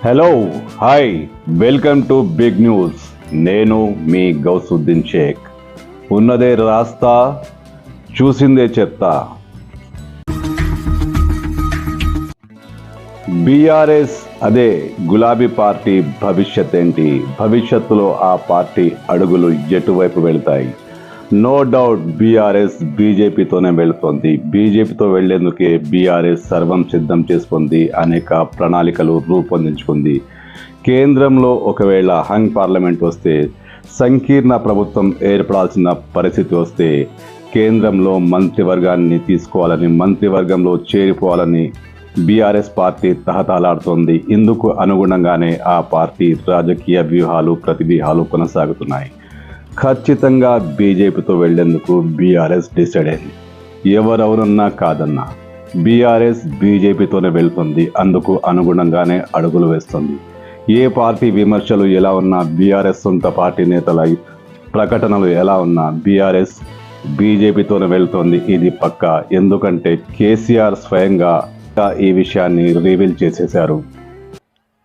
Hello hi welcome to big news. నేను మీ గౌసుద్దీన్ షేక్. ఉన్నదే రాస్తా, చూసిందే చెప్తా. బీఆర్ఎస్ అదే గులాబీ పార్టీ భవిష్యత్ ఏంటి? భవిష్యత్తులో ఆ పార్టీ అడుగులు ఎటువైపు వెళ్తాయి? నో డౌట్ బీఆర్ఎస్ బీజేపీతోనే వెళుతోంది. బీజేపీతో వెళ్లేందుకే బీఆర్ఎస్ సర్వం సిద్ధం చేసుకుంది, అనేక ప్రణాళికలు రూపొందించుకుంది. కేంద్రంలో ఒకవేళ హంగ్ పార్లమెంట్ వస్తే, సంకీర్ణ ప్రభుత్వం ఏర్పడాల్సిన పరిస్థితి వస్తే, కేంద్రంలో మంత్రివర్గాన్ని తీసుకోవాలని, మంత్రివర్గంలో చేరిపోవాలని బీఆర్ఎస్ పార్టీ తహతహలాడుతోంది. ఇందుకు అనుగుణంగానే ఆ పార్టీ రాజకీయ వ్యూహాలు, ప్రతివ్యూహాలు కొనసాగుతున్నాయి. ఖచ్చితంగా బీజేపీతో వెళ్లేందుకు బీఆర్ఎస్ డిసైడ్ అయింది. ఎవరెవరున్నా కాదన్నా బీఆర్ఎస్ బీజేపీతోనే వెళ్తుంది. అందుకు అనుగుణంగానే అడుగులు వేస్తుంది. ఏ పార్టీ విమర్శలు ఎలా ఉన్నా, బీఆర్ఎస్ సొంత పార్టీ నేతల ప్రకటనలు ఎలా ఉన్నా, బీఆర్ఎస్ బీజేపీతోనే వెళ్తోంది. ఇది పక్కా. ఎందుకంటే కేసీఆర్ స్వయంగా ఈ విషయాన్ని రివీల్ చేసేశారు.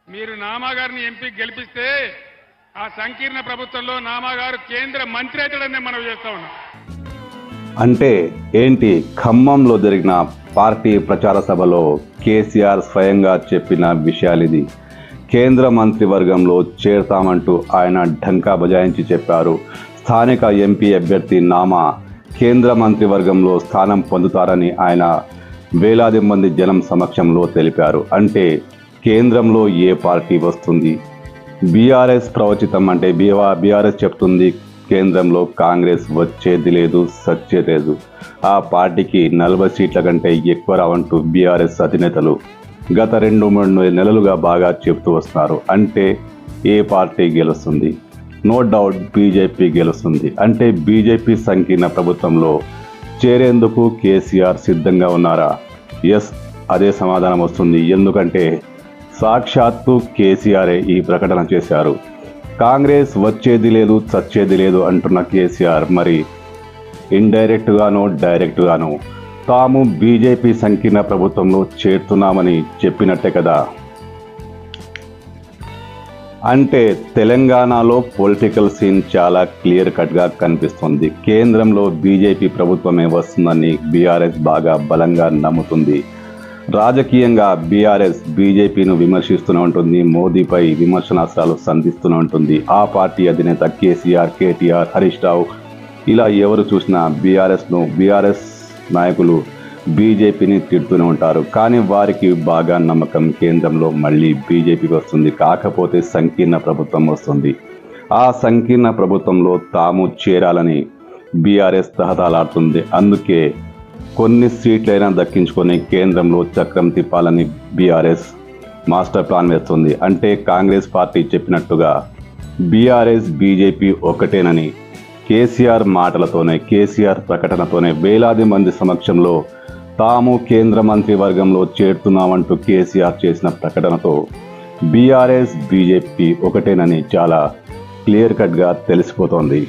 మీరు నామా గారిని ఎంపీ గెలిపిస్తే ఆ సంకీర్ణ ప్రభుత్వంలో నామా గారు కేంద్ర మంత్రి అవుతాడని మనం చేస్తా ఉన్నాం. అంటే ఏంటి? ఖమ్మంలో జరిగిన పార్టీ ప్రచార సభలో కేసీఆర్ స్వయంగా చెప్పిన విషయాలిది. కేంద్ర మంత్రివర్గంలో చేరతామంటూ ఆయన ఢంకా బజాయించి చెప్పారు. స్థానిక ఎంపీ అభ్యర్థి నామా కేంద్ర మంత్రివర్గంలో స్థానం పొందుతారని ఆయన వేలాది మంది జనం సమక్షంలో తెలిపారు. అంటే కేంద్రంలో ఏ పార్టీ వస్తుంది? బీఆర్ఎస్ ప్రవచితం. అంటే బీఆర్ఎస్ చెప్తుంది కేంద్రంలో కాంగ్రెస్ వచ్చేది లేదు, సచ్చేది లేదు, ఆ పార్టీకి 40 సీట్ల కంటే ఎక్కువ రావంటూ బీఆర్ఎస్ అధినేతలు గత 2-3 నెలలుగా బాగా చెప్తూ వస్తున్నారు. అంటే ఏ పార్టీ గెలుస్తుంది? నో డౌట్ బీజేపీ గెలుస్తుంది. అంటే బీజేపీ సంకీర్ణ ప్రభుత్వంలో చేరేందుకు కేసీఆర్ సిద్ధంగా ఉన్నారా? ఎస్, అదే సమాధానం వస్తుంది. ఎందుకంటే సాక్షాత్తు కేసీఆరే ఈ ప్రకటన చేశారు. కాంగ్రెస్ వచ్చేది లేదు, చచ్చేది లేదు అంటున్న కేసీఆర్ మరి ఇండైరెక్ట్గానో డైరెక్ట్గానో తాము బీజేపీ సంకీర్ణ ప్రభుత్వంలో చేరుతున్నామని చెప్పినట్టే కదా. అంటే తెలంగాణలో పొలిటికల్ సీన్ చాలా క్లియర్ కట్గా కనిపిస్తుంది. కేంద్రంలో బీజేపీ ప్రభుత్వమే వస్తుందని బీఆర్ఎస్ బాగా బలంగా నమ్ముతుంది. రాజకీయంగా బీఆర్ఎస్ బీజేపీను విమర్శిస్తూనే ఉంటుంది. మోదీపై విమర్శనాస్త్రాలు సంధిస్తూనే ఉంటుంది. ఆ పార్టీ అధినేత కేసీఆర్, కేటీఆర్, హరీష్ రావు ఇలా ఎవరు చూసినా బీఆర్ఎస్ నాయకులు బీజేపీని తిడుతూనే ఉంటారు. కానీ వారికి బాగా నమ్మకం కేంద్రంలో మళ్ళీ బీజేపీ వస్తుంది. కాకపోతే సంకీర్ణ ప్రభుత్వం వస్తుంది. ఆ సంకీర్ణ ప్రభుత్వంలో తాము చేరాలని బీఆర్ఎస్ తహతహలాడుతుంది. అందుకే కొన్ని సీట్లైనా దక్కించుకొని కేంద్రంలో చక్రం తిప్పాలని బీఆర్ఎస్ మాస్టర్ ప్లాన్ వేస్తుంది. అంటే కాంగ్రెస్ పార్టీ చెప్పినట్టుగా బీఆర్ఎస్ బీజేపీ ఒకటేనని కేసీఆర్ మాటలతోనే, కేసీఆర్ ప్రకటనతోనే వేలాది మంది సమక్షంలో తాము కేంద్ర మంత్రివర్గంలో చేరుతున్నామంటూ కేసీఆర్ చేసిన ప్రకటనతో బీఆర్ఎస్ బీజేపీ ఒకటేనని చాలా క్లియర్ కట్గా తెలిసిపోతోంది.